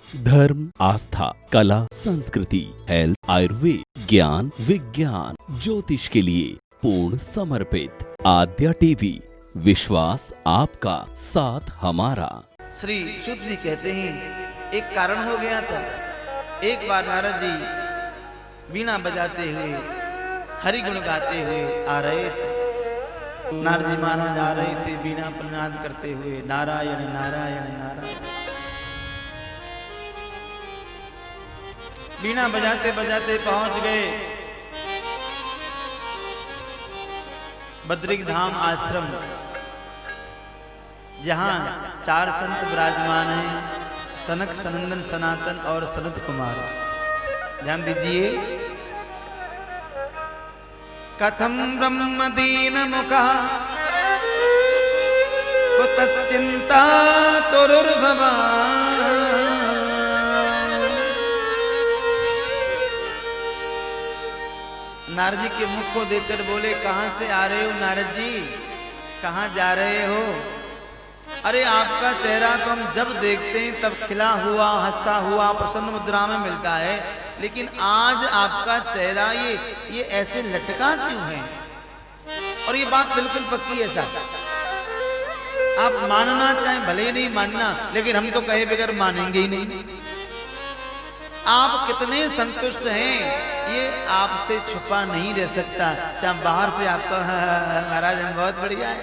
धर्म, आस्था, कला, संस्कृति, हेल्थ, आयुर्वेद, ज्ञान, विज्ञान, ज्योतिष के लिए पूर्ण समर्पित। आद्या टीवी, विश्वास आपका, साथ हमारा। श्री शुद्ध जी कहते हैं एक कारण हो गया था। एक बार नारद जी वीणा बजाते हुए हरि गुण गाते हुए आ रहे थे। नारद जी महाराज आ रहे थे वीणा प्रनाद करते हुए, नारायण नारायण नारायण। वीणा बजाते बजाते पहुंच गए बद्रिक धाम आश्रम, जहां चार संत विराजमान हैं, सनक, सनंदन, सनातन और सनत कुमार। ध्यान दीजिए। कथम ब्रह्म दीन मुखा कुतश्चिंता तुरुर्भवा। नारद जी के मुख को देखकर बोले, कहां से आ रहे हो नारद जी, कहां जा रहे हो? अरे आपका चेहरा तो हम जब देखते हैं तब खिला हुआ, हंसता हुआ, प्रसन्न मुद्रा में मिलता है, लेकिन आज आपका चेहरा ये ऐसे लटका क्यों है? और ये बात बिल्कुल पक्की है साहब, आप मानना चाहें भले नहीं मानना, लेकिन हम तो कहे बगैर मानेंगे ही नहीं। आप कितने संतुष्ट हैं ये आपसे छुपा नहीं रह सकता। चाहे बाहर से आपका महाराज हम बहुत बढ़िया है,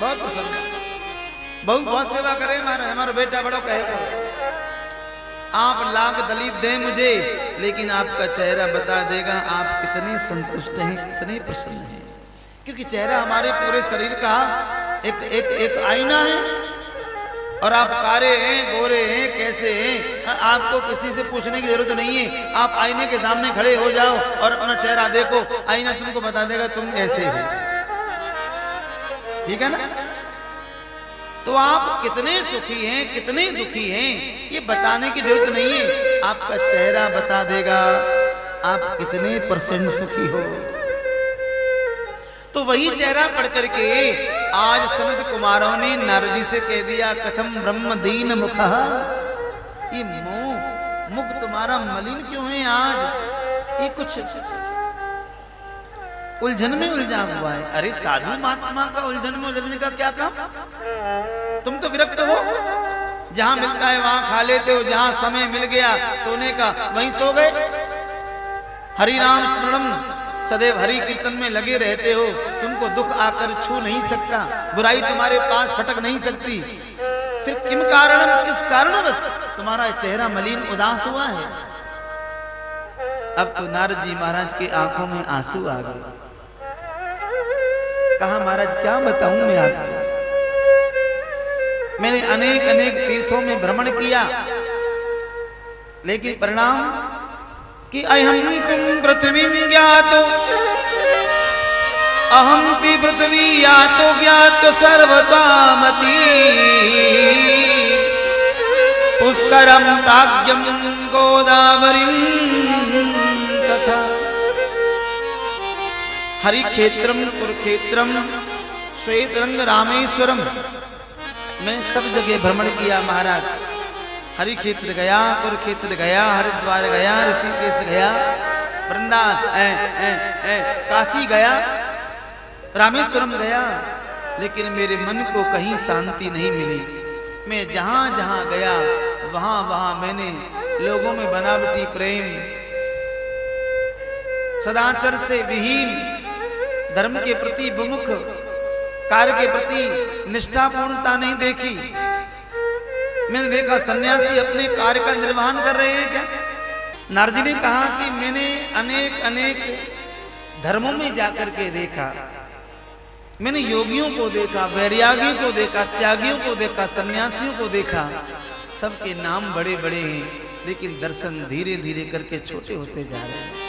बहुत प्रसन्न, बहुत सेवा करे महाराज, हमारा बेटा बड़ो कहे, आप लाख दलित दें मुझे, लेकिन आपका चेहरा बता देगा आप कितने संतुष्ट हैं, कितने प्रसन्न हैं। क्योंकि चेहरा हमारे पूरे शरीर का एक आईना है। और आप कारे हैं, गोरे हैं, कैसे हैं, आपको किसी से पूछने की जरूरत नहीं है। आप आईने के सामने खड़े हो जाओ और अपना चेहरा देखो, आईना तुमको बता देगा तुम ऐसे हो। ठीक है ना? तो आप कितने सुखी हैं, कितने दुखी हैं, ये बताने की जरूरत नहीं है। आपका चेहरा बता देगा आप कितने % सुखी हो। तो वही चेहरा पढ़ करके आज सनत कुमारों ने नारद जी से कह दिया, कथम ब्रह्म दीन मुखा। ये मुख तुम्हारा मलिन क्यों है आज? ये कुछ उलझन में उलझा हुआ है। अरे साधु महात्मा का उलझन में उलझने का क्या काम? तुम तो विरक्त हो, जहां मिलता है वहां खा लेते हो, जहां समय मिल गया सोने का वहीं सो गए। हरि नाम स्मरणम, सदैव हरि कीर्तन में लगे रहते हो, तुमको दुख आकर छू नहीं सकता, बुराई तुम्हारे पास फटक नहीं सकती। फिर किम कारणम, किस कारणवश तुम्हारा चेहरा मलिन उदास हुआ है? अब तो नारद जी महाराज की आंखों में आंसू आ गए। कहा महाराज क्या बताऊं मैं आपको, मैंने अनेक तीर्थों में भ्रमण किया, लेकिन परिणाम कि अहम तुम पृथ्वी ज्ञातो, अहम ती पृथ्वी यातो ज्ञातो सर्वकामती, पुष्करम प्राज्ञम गोदावरीम तथा। हरि क्षेत्रम कुरुक्षेत्रम श्वेतरंग रामेश्वरम, मैं सब जगह भ्रमण किया महाराज। हरि क्षेत्र गया, कुरुक्षेत्र गया, हरिद्वार गया, ऋषिकेश गया, काशी गया, रामेश्वरम गया, लेकिन मेरे मन को कहीं शांति नहीं मिली। मैं जहां जहां गया वहां वहां मैंने लोगों में बनावटी प्रेम, सदाचार से विहीन, धर्म के प्रति विमुख, कार्य के प्रति निष्ठापूर्णता नहीं देखी। मैंने देखा सन्यासी अपने कार्य का निर्वहन कर रहे हैं क्या? नारद जी ने कहा कि मैंने अनेक धर्मों में जाकर के देखा, मैंने योगियों को देखा, वैरागियों को देखा, त्यागियों को देखा, सन्यासियों को देखा। सबके नाम बड़े बड़े हैं, लेकिन दर्शन धीरे धीरे करके छोटे होते जा रहे हैं।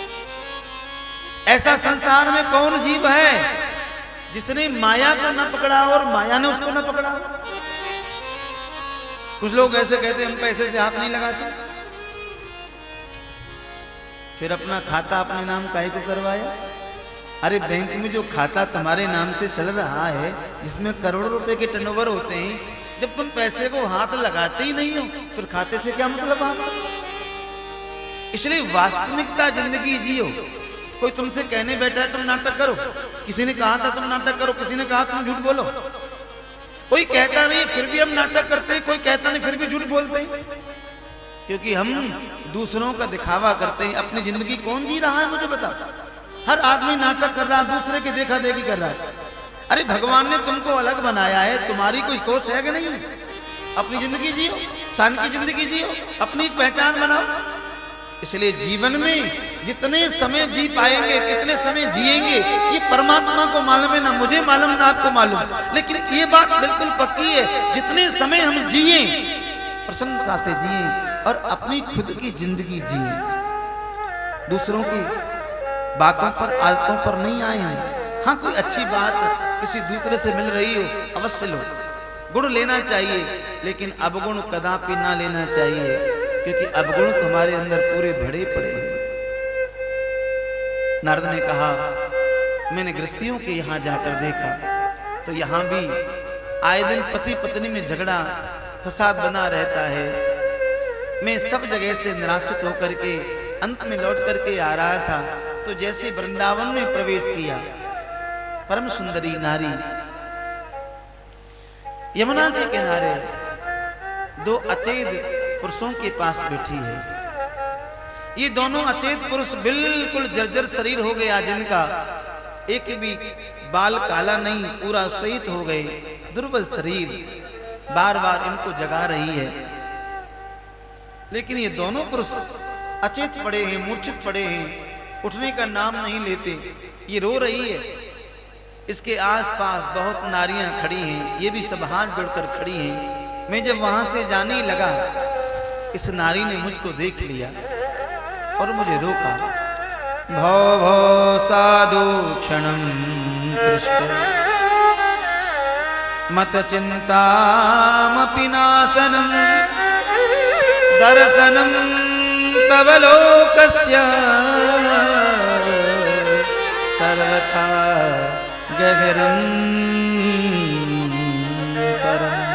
ऐसा संसार में कौन जीव है जिसने माया को न पकड़ा और माया ने उसको न पकड़ा? कुछ लोग ऐसे कहते हम पैसे से हाथ नहीं लगाते, फिर अपना खाता अपने नाम काहे को करवाया? अरे बैंक में जो खाता तुम्हारे नाम से चल रहा है, जिसमें करोड़ों रुपए के टर्नओवर होते हैं, जब तुम पैसे को हाथ लगाते ही नहीं हो फिर खाते से क्या मतलब आप? इसलिए वास्तविकता जिंदगी जियो। कोई तुमसे कहने बैठा है तुम नाटक करो, किसी ने कहा था तुम नाटक करो, किसी ने कहा तुम झूठ बोलो। कोई कहता नहीं फिर भी हम नाटक करते हैं, कोई कहता नहीं फिर भी झूठ बोलते हैं, क्योंकि हम दूसरों का दिखावा करते हैं। अपनी जिंदगी कौन जी रहा है मुझे बता? हर आदमी नाटक कर रहा है, दूसरे की देखा देखी कर रहा है। अरे भगवान ने तुमको अलग बनाया है, तुम्हारी कोई सोच है कि नहीं? अपनी जिंदगी जियो, शान की जिंदगी जियो, अपनी एक पहचान बनाओ। इसलिए जीवन में जितने समय जी पाएंगे, कितने समय जिएंगे, ये परमात्मा को मालूम है, ना मुझे मालूम ना आपको मालूम। लेकिन ये बात बिल्कुल पक्की है, जितने समय हम जिए प्रसन्नता से जिए और अपनी खुद की जिंदगी जिए। दूसरों की बातों पर, आदतों पर नहीं आए हैं। हाँ, कोई अच्छी बात किसी दूसरे से मिल रही हो अवश्य लो, गुण लेना चाहिए, लेकिन अवगुण कदापि ना लेना चाहिए, क्योंकि अवगुण तुम्हारे अंदर पूरे भरे पड़े हैं। नारद ने कहा मैंने गृहस्थियों के यहाँ जाकर देखा तो यहाँ भी आए दिन पति पत्नी में झगड़ा फसाद बना रहता है। मैं सब जगह से निराशित होकर के अंत में लौट करके आ रहा था तो जैसे वृंदावन में प्रवेश किया, परम सुंदरी नारी यमुना के किनारे दो अचेत पुरुषों के पास बैठी है। ये दोनों अचेत पुरुष बिल्कुल जर्जर शरीर हो गया, जिनका एक भी बाल काला नहीं, पूरा श्वेत हो गए, दुर्बल शरीर, बार बार इनको जगा रही है। लेकिन ये दोनों पुरुष अचेत पड़े हैं, मूर्छित पड़े हैं, उठने का नाम नहीं लेते। ये रो रही है, इसके आसपास बहुत नारियां खड़ी हैं, ये भी सब हाथ जोड़कर खड़ी हैं। मैं जब वहां से जाने लगा, इस नारी ने मुझको देख लिया और मुझे रोका। भो भो साधु क्षणं दृष्ट मत चिंतामपि नाशनं दर्शनं तव लोकस्य सर्वथा गहनं परम्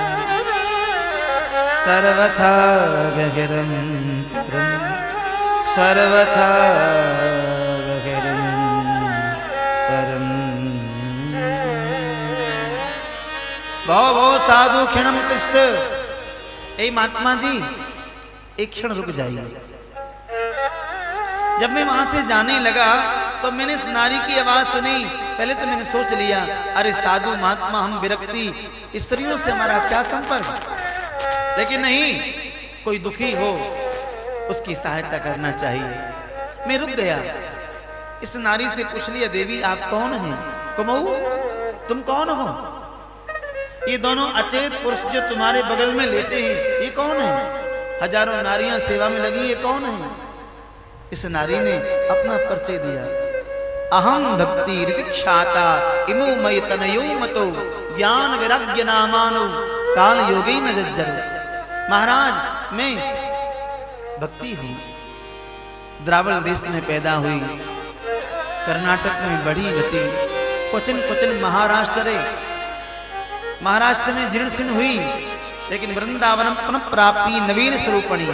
सर्वथा गहनं परम् सर्वथा गहनं परम्। भो साधु क्षणं तिष्ठ। ए महात्मा जी एक क्षण रुक जाइए। जब मैं वहां से जाने लगा तो मैंने इस नारी की आवाज सुनी। पहले तो मैंने सोच लिया अरे साधु महात्मा हम विरक्ति स्त्रियों से हमारा क्या संपर्क, लेकिन नहीं, कोई दुखी हो उसकी सहायता करना चाहिए। मैं रुक गया, इस नारी से पूछ लिया देवी आप कौन हैं? कुमाऊ तुम कौन हो? ये दोनों अचेत पुरुष जो तुम्हारे बगल में लेटे हैं ये कौन है? हजारों नारियां सेवा में लगी, ये कौन है? इस नारी ने अपना परिचय दिया। अहम भक्ति ऋतिक्षाता इमो मय तनयो मतो ज्ञान वैराग्य नामानो काल योगी न जज्जरो। महाराज मैं भक्ति हूं, द्रावण देश में पैदा हुई, कर्नाटक में बड़ी घटी, क्वचन क्वचन महाराष्ट्र में जीर्ण शीर्ण हुई, लेकिन वृंदावन पुनः प्राप्ति नवीन स्वरूपणी।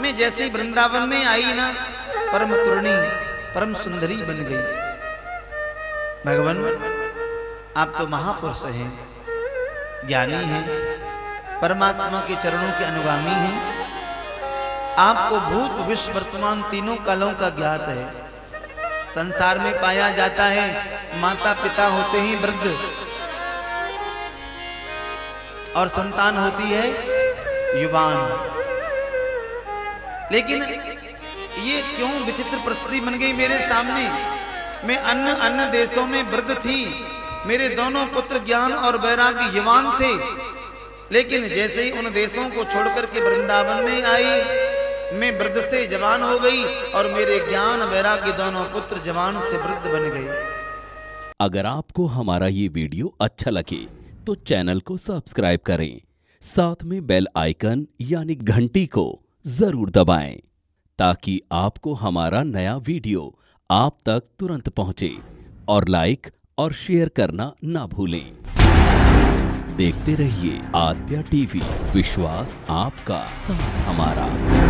मैं जैसे वृंदावन में आई ना, परम पूर्णी परम सुंदरी बन गई। भगवान आप तो महापुरुष हैं, ज्ञानी हैं, परमात्मा के चरणों के अनुगामी हैं। आपको भूत भविष्य वर्तमान तीनों कालों का ज्ञात है। संसार में पाया जाता है माता पिता होते ही वृद्ध और संतान होती है युवान। लेकिन ये क्यों विचित्र परिस्थिति बन गई मेरे सामने? मैं अन्य देशों में वृद्ध थी, मेरे दोनों पुत्र ज्ञान और वैराग्य युवान थे, लेकिन जैसे ही उन देशों को छोड़कर के वृंदावन में आई, मैं वृद्ध से जवान हो गई और मेरे ज्ञान वैराग्य दोनों पुत्र जवान से वृद्ध बन गए। अगर आपको हमारा ये वीडियो अच्छा लगे तो चैनल को सब्सक्राइब करें, साथ में बेल आइकन यानी घंटी को जरूर दबाएं, ताकि आपको हमारा नया वीडियो आप तक तुरंत पहुंचे। और लाइक और शेयर करना ना भूलें। देखते रहिए आद्या टीवी, विश्वास आपका, साथ हमारा।